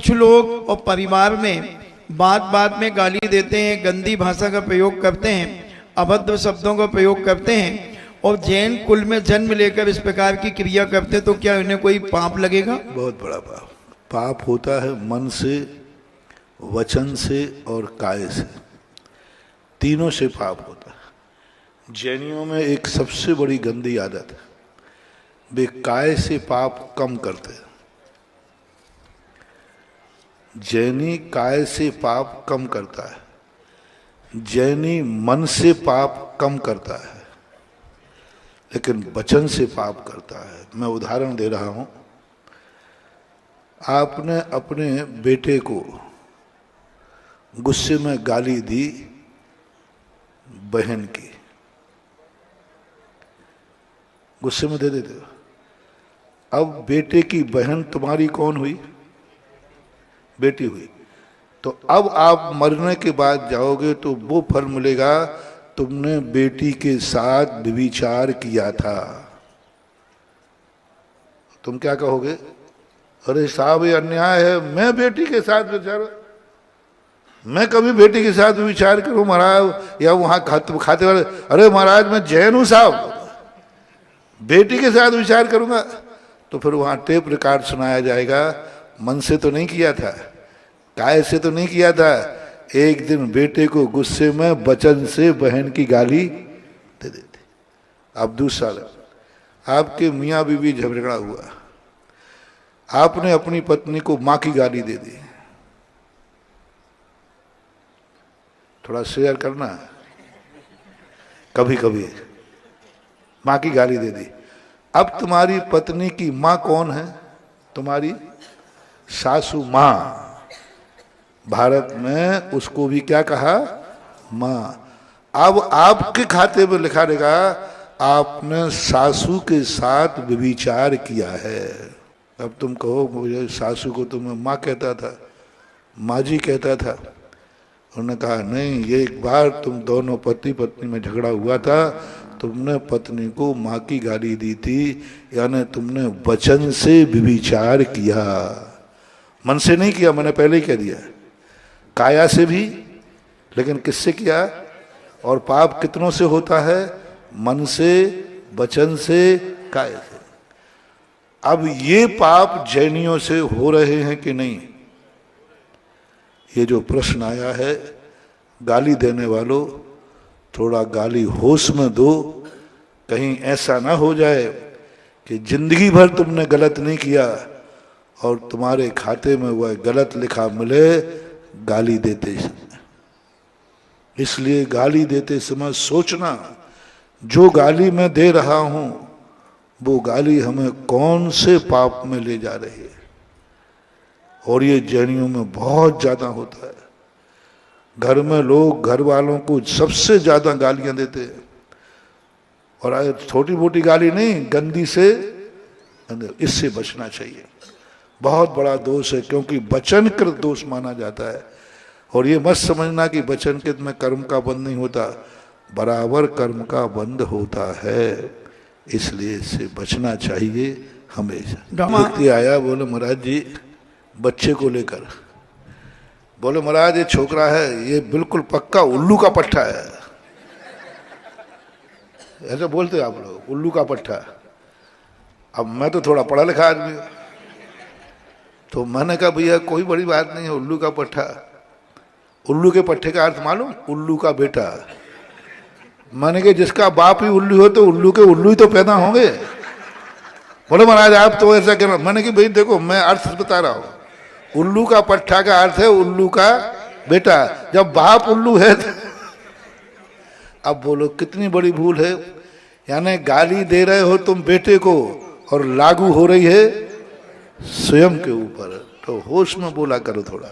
कुछ लोग और परिवार में बात बात में गाली देते हैं, गंदी भाषा का प्रयोग करते हैं, अभद्र शब्दों का प्रयोग करते हैं और जैन कुल में जन्म लेकर इस प्रकार की क्रिया करते हैं, तो क्या उन्हें कोई पाप लगेगा? बहुत बड़ा पाप। पाप होता है मन से, वचन से और काय से, तीनों से पाप होता है। जैनियों में एक सबसे बड़ी गंदी आदत है, वे काय से पाप कम करते हैं। जैनी काय से पाप कम करता है, जैनी मन से पाप कम करता है, लेकिन वचन से पाप करता है। मैं उदाहरण दे रहा हूं। आपने अपने बेटे को गुस्से में गाली दी बहन की, गुस्से में दे देते हो। अब बेटे की बहन तुम्हारी कौन हुई? बेटी हुई। तो अब आप मरने के बाद जाओगे तो वो फल मिलेगा, तुमने बेटी के साथ व्यभिचार किया था। तुम क्या कहोगे? अरे साहब ये अन्याय है, मैं बेटी के साथ व्यभिचार, मैं कभी बेटी के साथ व्यभिचार करूं महाराज? या वहां खाते वाले, अरे महाराज मैं जैन हूं साहब, बेटी के साथ विचार करूंगा। तो फिर वहां टेप रिकॉर्ड सुनाया जाएगा, मन से तो नहीं किया था, काय से तो नहीं किया था, एक दिन बेटे को गुस्से में वचन से बहन की गाली दे देती। अब दूसरा, आपके मियाँ बीवी झगड़ा हुआ, आपने अपनी पत्नी को माँ की गाली दे दी। थोड़ा शेयर करना, कभी कभी माँ की गाली दे दी। अब तुम्हारी पत्नी की माँ कौन है? तुम्हारी सासू माँ। भारत में उसको भी क्या कहा? माँ। अब आपके खाते में लिखा रहेगा आपने सासू के साथ व्यभिचार किया है। अब तुम कहो मुझे सासू को तो मैं माँ कहता था, माँ जी कहता था। उन्होंने कहा नहीं, ये एक बार तुम दोनों पति पत्नी में झगड़ा हुआ था, तुमने पत्नी को माँ की गाली दी थी, यानी तुमने वचन से व्यभिचार किया, मन से नहीं किया, मैंने पहले ही कह दिया, काया से भी, लेकिन किससे किया? और पाप कितनों से होता है? मन से, वचन से, काय से। अब ये पाप जैनियों से हो रहे हैं कि नहीं? ये जो प्रश्न आया है, गाली देने वालों थोड़ा गाली होश में दो, कहीं ऐसा ना हो जाए कि जिंदगी भर तुमने गलत नहीं किया और तुम्हारे खाते में वह गलत लिखा मिले गाली देते समय। इसलिए गाली देते समय सोचना, जो गाली मैं दे रहा हूं वो गाली हमें कौन से पाप में ले जा रही है। और ये जैनियों में बहुत ज्यादा होता है। घर में लोग घर वालों को सबसे ज्यादा गालियां देते हैं, और छोटी मोटी गाली नहीं, गंदी से, इससे बचना चाहिए। बहुत बड़ा दोष है, क्योंकि वचनकृत दोष माना जाता है। और ये मत समझना कि वचनकृत में कर्म का बंध नहीं होता, बराबर कर्म का बंध होता है, इसलिए इससे बचना चाहिए हमेशा। व्यक्ति आया, बोले महाराज जी बच्चे को लेकर, बोले महाराज ये छोकरा है, ये बिल्कुल पक्का उल्लू का पट्टा है। ऐसे बोलते आप लोग, उल्लू का पट्टा। अब मैं तो थोड़ा पढ़ा लिखा आदमी, तो मैंने कहा भैया कोई बड़ी बात नहीं है, उल्लू का पट्टा। उल्लू के पट्टे का अर्थ मालूम? उल्लू का बेटा। मैंने कहा जिसका बाप ही उल्लू हो तो उल्लू के उल्लू ही तो पैदा होंगे। बोले महाराज आप तो ऐसा कहना। मैंने कहा भाई देखो मैं अर्थ बता रहा हूं, उल्लू का पट्टा का अर्थ है उल्लू का बेटा। जब बाप उल्लू है तो अब बोलो कितनी बड़ी भूल है। यानी गाली दे रहे हो तुम बेटे को और लागू हो रही है स्वयं के ऊपर। तो होश में बोला करो थोड़ा।